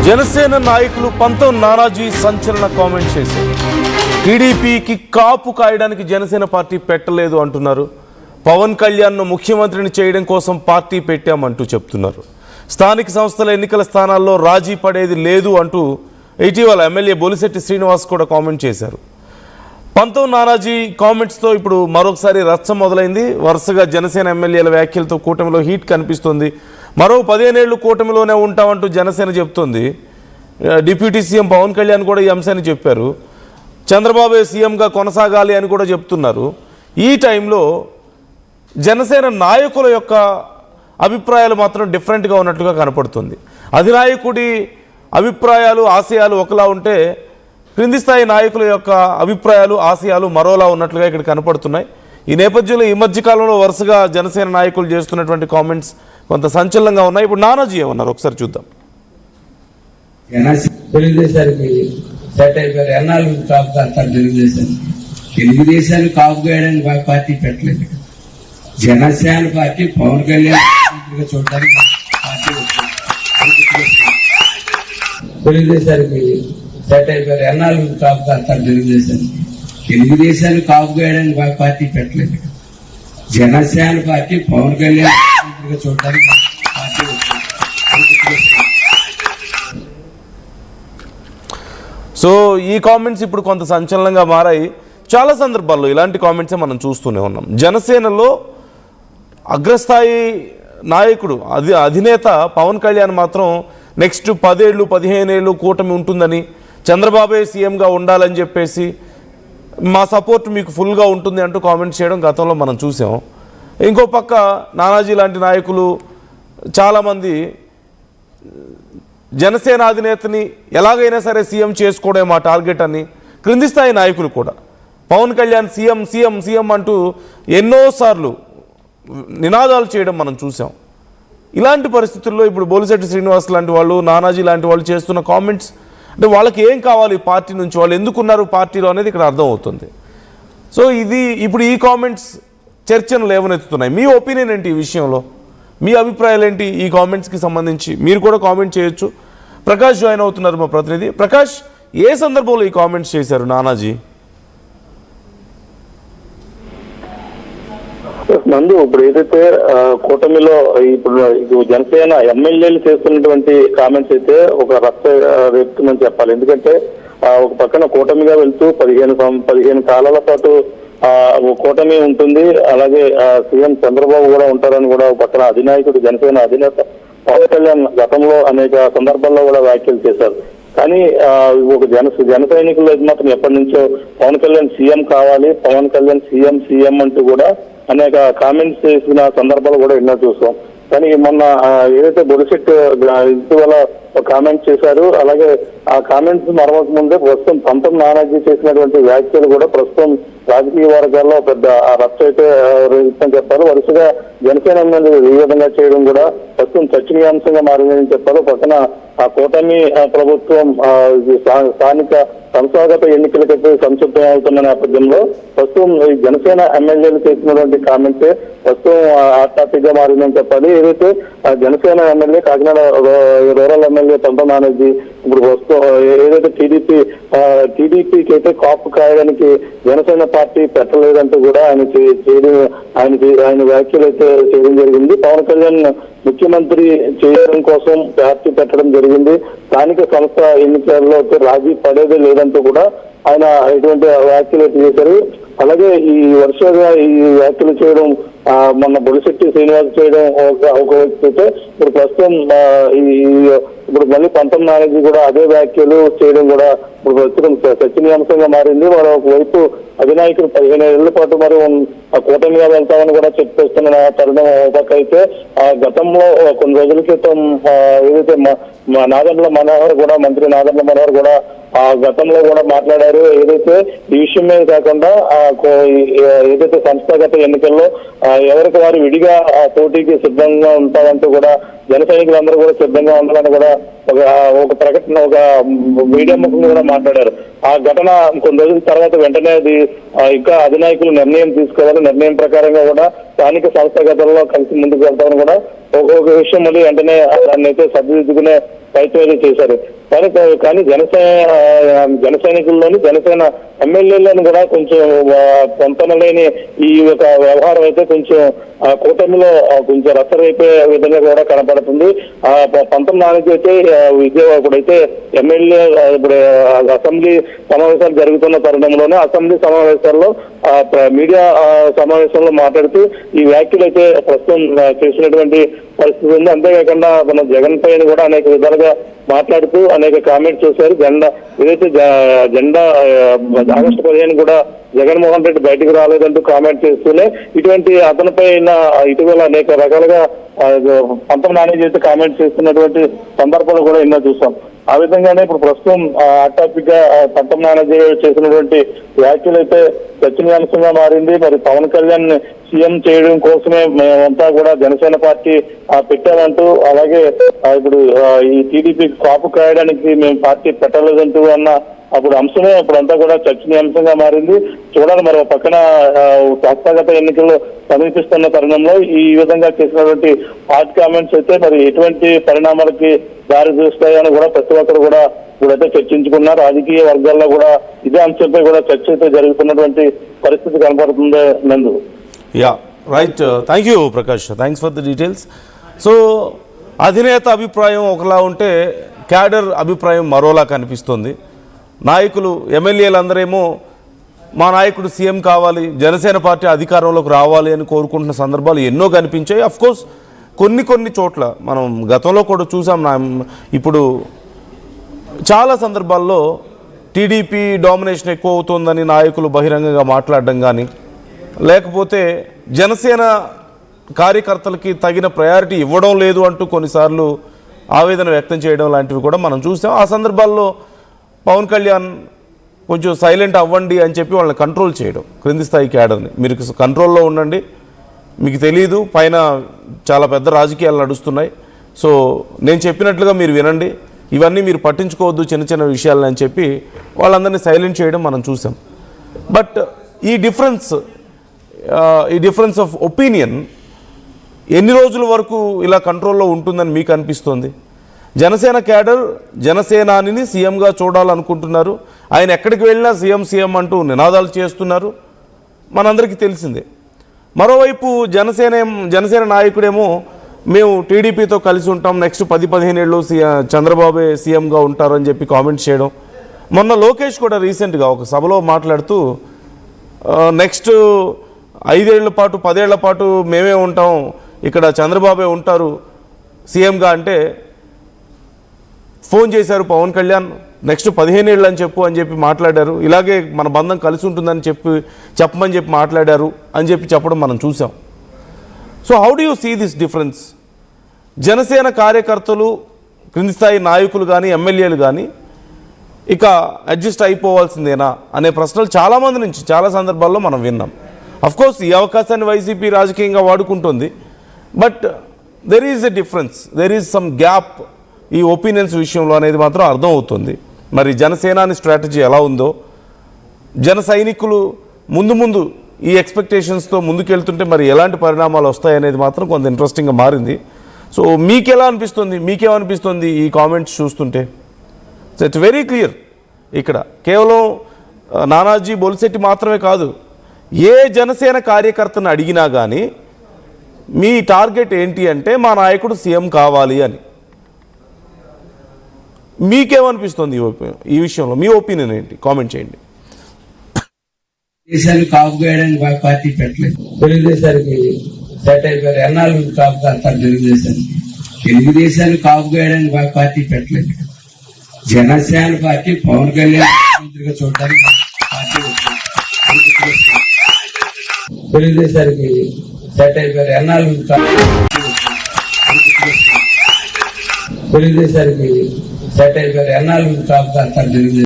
జనసేన నాయకులు పంతం నానాజీ సంచలన కామెంట్ చేశారు. టీడీపీకి కాపు కాయడానికి జనసేన పార్టీ పెట్టలేదు అంటున్నారు. పవన్ కళ్యాణ్ను ముఖ్యమంత్రిని చేయడం కోసం పార్టీ పెట్టామంటూ చెప్తున్నారు. స్థానిక సంస్థల ఎన్నికల స్థానాల్లో రాజీ పడేది లేదు అంటూ ఇటీవల ఎమ్మెల్యే బొలిశెట్టి శ్రీనివాస్ కూడా కామెంట్ చేశారు. పంతం నానాజీ కామెంట్స్తో ఇప్పుడు మరొకసారి రచ్చ మొదలైంది. వరుసగా జనసేన ఎమ్మెల్యేల వ్యాఖ్యలతో కూటమిలో హీట్ కనిపిస్తుంది. మరో 15 ఏళ్ళు కూటమిలోనే ఉంటామంటూ జనసేన చెప్తోంది. డిప్యూటీ సీఎం పవన్ కళ్యాణ్ కూడా ఈ అంశాన్ని చెప్పారు. చంద్రబాబు సీఎంగా కొనసాగాలి అని కూడా చెప్తున్నారు. ఈ టైంలో జనసేన నాయకుల యొక్క అభిప్రాయాలు మాత్రం డిఫరెంట్గా ఉన్నట్లుగా కనపడుతుంది. అధినాయకుడి అభిప్రాయాలు ఆశయాలు ఒకలా ఉంటే క్రింది స్థాయి నాయకుల యొక్క అభిప్రాయాలు ఆశయాలు మరోలా ఉన్నట్లుగా ఇక్కడ కనపడుతున్నాయి. ఈ నేపథ్యంలో ఈ మధ్యకాలంలో వరుసగా జనసేన నాయకులు చేస్తున్నటువంటి కామెంట్స్ కొంత సంచలనంగా ఉన్నాయి. ఇప్పుడు నానాజీ ఏమన్నారు ఒకసారి చూద్దాం. తెలుగుదేశాన్ని కాపు చేయడానికి పార్టీ పెట్టలేదు. జనసేన పార్టీ పవన్ కళ్యాణ్ చూడడానికి పార్టీ తెలుగుదేశానికి సెట్ అయిపోయారు. ఎన్నాళ్ళు కాపు కాస్తారు తెలుగుదేశాన్ని కాపు చేయడానికి పార్టీ పెట్టలేదు. జనసేన పార్టీ పవన్ కళ్యాణ్ చూడడానికి పార్టీ. సో ఈ కామెంట్స్ ఇప్పుడు కొంత సంచలనంగా మారాయి. చాలా సందర్భాల్లో ఇలాంటి కామెంట్సే మనం చూస్తూనే ఉన్నాం. జనసేనలో అగ్రస్థాయి నాయకుడు అధినేత పవన్ కళ్యాణ్ మాత్రం నెక్స్ట్ 10 ఏళ్ళు 15 ఏళ్ళు కూటమి ఉంటుందని, చంద్రబాబే సీఎంగా ఉండాలని చెప్పేసి మా సపోర్ట్ మీకు ఫుల్గా ఉంటుంది అంటూ కామెంట్స్ చేయడం గతంలో మనం చూసాం. ఇంకో పక్క నానాజీ లాంటి నాయకులు చాలామంది జనసేన అధినేతని ఎలాగైనా సరే సీఎం చేసుకోవడం మా టార్గెట్ అని, క్రింది స్థాయి నాయకులు కూడా Pawan Kalyan CM CM CM అంటూ ఎన్నోసార్లు నినాదాలు చేయడం మనం చూసాం. ఇలాంటి పరిస్థితుల్లో ఇప్పుడు బొలిశెట్టి శ్రీనివాస్ లాంటి వాళ్ళు, నానాజీ లాంటి వాళ్ళు చేస్తున్న కామెంట్స్ అంటే వాళ్ళకి ఏం కావాలి పార్టీ నుంచి, వాళ్ళు ఎందుకున్నారు పార్టీలో అనేది ఇక్కడ అర్థమవుతుంది. సో ఇప్పుడు ఈ కామెంట్స్ చర్చను లేవనెత్తుతున్నాయి. మీ ఒపీనియన్ ఏంటి ఈ విషయంలో? మీ అభిప్రాయాలు ఏంటి ఈ కామెంట్స్కి సంబంధించి? మీరు కూడా కామెంట్ చేయొచ్చు. ప్రకాష్ జాయిన్ అవుతున్నారు, మా ప్రతినిధి. ప్రకాష్, ఏ సందర్భంలో ఈ కామెంట్స్ చేశారు నానాజీ? నందు, ఇప్పుడు ఏదైతే కూటమిలో ఇప్పుడు జనసేన ఎమ్మెల్యేలు చేస్తున్నటువంటి కామెంట్స్ అయితే ఒక రచ్చ రేపుతుందని చెప్పాలి. ఎందుకంటే ఒక పక్కన కూటమిగా వెళ్తూ 15 కాలాల పాటు కూటమి ఉంటుంది. అలాగే సీఎం చంద్రబాబు కూడా ఉంటారని కూడా ఒక పక్కన అధినాయకుడు జనసేన అధినేత పవన్ కళ్యాణ్ గతంలో అనేక సందర్భాల్లో కూడా వ్యాఖ్యలు చేశారు. కానీ ఒక జన సైనికులు మాత్రం ఎప్పటి నుంచో పవన్ కళ్యాణ్ సీఎం కావాలి, పవన్ కళ్యాణ్ సీఎం సీఎం అంటూ కూడా అనేక కామెంట్స్ చేసిన సందర్భాలు కూడా ఎన్నో చూసాం. కానీ మొన్న ఏదైతే బొలిశెట్టి ఇటీవల కామెంట్స్ చేశారు, అలాగే ఆ కామెంట్స్ మరవక ముందే ప్రస్తుతం పంతం నానాజీ చేసినటువంటి వ్యాఖ్యలు కూడా ప్రస్తుతం రాజకీయ వర్గాల్లో పెద్ద రచ్చ అయితే చెప్పారు. వరుసగా జనసేన ఈ విధంగా చేయడం కూడా ప్రస్తుతం చర్చనీయాంశంగా మారిందని చెప్పారు. పక్కన ఆ కూటమి ప్రభుత్వం స్థానిక సంస్థాగత ఎన్నికలకైతే సంసిద్ధం అవుతున్న నేపథ్యంలో ప్రస్తుతం ఈ జనసేన ఎమ్మెల్యేలు చేసినటువంటి కామెంట్స్ ప్రస్తుతం హాట్ టాపిక్ గా మారిందని చెప్పాలి. ఏదైతే Janasena MLA Kakinada rural MLA పంతం నానాజీ ఇప్పుడు ప్రస్తుతం ఏదైతే టీడీపీకి అయితే కాపు కాయడానికి జనసేన పార్టీ పెట్టలేదంటూ కూడా ఆయన వ్యాఖ్యలు అయితే చేయడం జరిగింది. పవన్ కళ్యాణ్ ముఖ్యమంత్రి చేయడం కోసం పార్టీ పెట్టడం జరిగింది. స్థానిక సంస్థ ఎన్నికల్లో రాజీ పడేదే లేదంటూ కూడా ఆయన ఇటువంటి వ్యాఖ్యలు చేశారు. అలాగే ఈ వరుసగా ఈ వ్యాఖ్యలు చేయడం మొన్న బొలిశెట్టి శ్రీనివాస్ చేయడం ఒక వ్యక్తి అయితే ఇప్పుడు ప్రస్తుతం ఇప్పుడు మళ్ళీ పంతం నానాజీ కూడా అదే వ్యాఖ్యలు చేయడం కూడా ఇప్పుడు ప్రస్తుతం చర్చనీయాంశంగా మారింది. వారు ఒకవైపు అధినాయకుడు 15 ఏళ్ల పాటు మరి కూటమిగా వెళ్తామని కూడా చెప్పేస్తున్న తరుణం ఒక అయితే గతంలో కొన్ని రోజుల క్రితం ఏదైతే నాదెండ్ల మనోహర్ కూడా మంత్రి నాదెండ్ల మనోహర్ కూడా గతంలో కూడా మాట్లాడారు. ఏదైతే ఈ విషయం మీద కాకుండా ఏదైతే సంస్థాగత ఎన్నికల్లో ఎవరికి వారు విడిగా పోటీకి సిద్ధంగా ఉంటారంటూ కూడా జన సైనికులందరూ కూడా సిద్ధంగా ఉండాలని కూడా ఒక ప్రకటన ఒక మీడియా ముఖంగా కూడా మాట్లాడారు. ఆ ఘటన కొన్ని రోజుల తర్వాత వెంటనే అది ఇంకా అధినాయకులు నిర్ణయం తీసుకోవాలి, నిర్ణయం ప్రకారంగా కూడా స్థానిక సంస్థాగతంలో కలిసి ముందుకు వెళ్తామని కూడా ఒక్కొక్క విషయం మళ్ళీ వెంటనే దాన్ని అయితే సరిదిద్దుకునే ప్రయత్నం అయితే చేశారు. కానీ జన సైనికుల్లోని జనసేన ఎమ్మెల్యేలను కూడా కొంచెం పొంతనలేని ఈ యొక్క వ్యవహారం అయితే కొంచెం కూటమిలో కొంచెం రసరైపోయే విధంగా కూడా కనపడుతుంది. 19 నాలుగు అయితే విజయవాడైతే ఎమ్మెల్యే ఇప్పుడు అసెంబ్లీ సమావేశాలు జరుగుతున్న తరుణంలోనే అసెంబ్లీ సమావేశాల్లో మీడియా సమావేశంలో మాట్లాడుతూ ఈ వ్యాఖ్యలు అయితే ప్రస్తుతం చేసినటువంటి పరిస్థితి ఉంది. అంతేకాకుండా మన జగన్ పైన కూడా అనేక విధాలుగా మాట్లాడుతూ అనేక కామెంట్స్ చేశారు. ఏదైతే జెండా ఆగస్టు 15 కూడా జగన్మోహన్ రెడ్డి బయటకు రాలేదంటూ కామెంట్ చేస్తూనే ఇటువంటి అతనిపై ఇటీవల అనేక రకాలుగా 19 నాని చేసి కామెంట్ చేస్తున్నటువంటి సందర్భాలు కూడా ఎన్నో చూసాం. ఆ విధంగానే ఇప్పుడు ప్రస్తుతం టాపిక్ గా 19 నాని చేసినటువంటి వ్యాఖ్యలు అయితే చర్చనీయాంశంగా మారింది. మరి పవన్ కళ్యాణ్ సీఎం చేయడం కోసమే మేమంతా కూడా జనసేన పార్టీ పెట్టామంటూ, అలాగే ఇప్పుడు ఈ టీడీపీ కాపు కాయడానికి మేము పార్టీ పెట్టలేదంటూ అన్న అప్పుడు అంశమే ఇప్పుడంతా కూడా చర్చనీయాంశంగా మారింది. చూడాలి మరి పక్కన శాస్త్రగత ఎన్నికలు సమీపిస్తున్న తరుణంలో ఈ విధంగా చేసినటువంటి హాట్ కామెంట్స్ అయితే మరి ఎటువంటి పరిణామాలకి దారి తీస్తాయని కూడా ప్రతి ఒక్కరు కూడా ఇప్పుడైతే చర్చించుకున్నారు. రాజకీయ వర్గాల్లో కూడా ఇదే అంశంపై కూడా చర్చ అయితే జరుగుతున్నటువంటి పరిస్థితి కనపడుతుంది. నందు yeah right, thank you Prakash, thanks for the details. So అధినేత అభిప్రాయం ఒకలా ఉంటే క్యాడర్ అభిప్రాయం మరోలా కనిపిస్తుంది. నాయకులు ఎమ్మెల్యేలందరేమో మా నాయకుడు సీఎం కావాలి, జనసేన పార్టీ అధికారంలోకి రావాలి అని కోరుకుంటున్న సందర్భాలు ఎన్నో కనిపించాయి. అఫ్కోర్స్ కొన్ని చోట్ల మనం గతంలో కూడా చూసాం. ఇప్పుడు చాలా సందర్భాల్లో టీడీపీ డామినేషన్ ఎక్కువ అవుతుందని నాయకులు బహిరంగంగా మాట్లాడడం కానీ, లేకపోతే జనసేన కార్యకర్తలకి తగిన ప్రయారిటీ ఇవ్వడం లేదు అంటూ కొన్నిసార్లు ఆవేదన వ్యక్తం చేయడం లాంటివి కూడా మనం చూసాం. ఆ సందర్భాల్లో పవన్ కళ్యాణ్ కొంచెం సైలెంట్ అవ్వండి అని చెప్పి వాళ్ళని కంట్రోల్ చేయడం, క్రింది స్థాయి క్యాడర్ని మీరు కంట్రోల్లో ఉండండి, మీకు తెలియదు పైన చాలా పెద్ద రాజకీయాలు నడుస్తున్నాయి, సో నేను చెప్పినట్లుగా మీరు వినండి, ఇవన్నీ మీరు పట్టించుకోవద్దు చిన్న విషయాలని అని చెప్పి వాళ్ళందరినీ సైలెంట్ చేయడం మనం చూసాం. బట్ ఈ డిఫరెన్స్ ఆఫ్ ఒపీనియన్ ఎన్ని రోజుల వరకు ఇలా కంట్రోల్లో ఉంటుందని మీకు అనిపిస్తోంది? జనసేన క్యాడర్ జనసేనాని సీఎంగా చూడాలనుకుంటున్నారు. ఆయన ఎక్కడికి వెళ్ళినా సీఎం అంటూ నినాదాలు చేస్తున్నారు, మనందరికీ తెలిసిందే. మరోవైపు జనసేన నాయకుడేమో మేము టీడీపీతో కలిసి ఉంటాం, నెక్స్ట్ 10-15 ఏళ్ళు చంద్రబాబే సీఎంగా ఉంటారని చెప్పి కామెంట్స్ చేయడం. మొన్న లోకేష్ కూడా రీసెంట్గా ఒక సభలో మాట్లాడుతూ నెక్స్ట్ 5 ఏళ్ల పాటు 10 ఏళ్ల పాటు మేమే ఉంటాం, ఇక్కడ చంద్రబాబే ఉంటారు సీఎంగా అంటే ఫోన్ చేశారు పవన్ కళ్యాణ్, నెక్స్ట్ 15 ఏళ్ళు అని చెప్పి మాట్లాడారు. ఇలాగే మన బంధం కలిసి ఉంటుందని చెప్పమని చెప్పి మాట్లాడారు అని చెప్పడం మనం చూసాం. So how do you see this difference? Janasena కార్యకర్తలు, క్రింది స్థాయి నాయకులు కానీ ఎమ్మెల్యేలు కానీ ఇక అడ్జస్ట్ అయిపోవాల్సిందేనా అనే ప్రశ్నలు చాలామంది నుంచి చాలా సందర్భాల్లో మనం విన్నాం. అఫ్కోర్స్ ఈ అవకాశాన్ని వైసీపీ రాజకీయంగా వాడుకుంటుంది, but there is a difference, there is some gap ఈ ఒపీనియన్స్ విషయంలో అనేది మాత్రం అర్థమవుతుంది. మరి జనసేనాని స్ట్రాటజీ ఎలా ఉందో, జన సైనికులు ముందు ఈ ఎక్స్పెక్టేషన్స్తో ముందుకెళ్తుంటే మరి ఎలాంటి పరిణామాలు వస్తాయనేది మాత్రం కొంత ఇంట్రెస్టింగ్గా మారింది. సో మీకేమనిపిస్తుంది ఈ కామెంట్స్ చూస్తుంటే? సో ఇట్స్ వెరీ క్లియర్, ఇక్కడ కేవలం నానాజీ బొలిశెట్టి మాత్రమే కాదు, ఏ జనసేన కార్యకర్తను అడిగినా కానీ మీ టార్గెట్ ఏంటి అంటే మా నాయకుడు సీఎం కావాలి అని. మీకేమనిపిస్తుంది ఈ విషయంలో? మీ ఒపీనియన్ ఏంటి? కామెంట్ చేయండి. దేశాన్ని కాపు వేయడానికి పార్టీ పెట్టలేదు, తెలుగుదేశానికి సెట్ అయిపోయారు. ఎన్నాళ్ళు కాపు కాస్తారు తెలుగుదేశానికి? తెలుగుదేశాన్ని కాపు వేయడానికి పార్టీ పెట్టలేదు. జనసేన పార్టీ పవన్ కళ్యాణ్ ముఖ్యమంత్రిగా చూడడానికి పార్టీ తెలుగుదేశానికి సెట్ అయిపోయారు. ఎన్నాళ్ళు తెలుగుదేశానికి సెట్ అయిపోయారు. ఎన్నాళ్ళు కాపు కాస్తారు తెలుగుదేశం?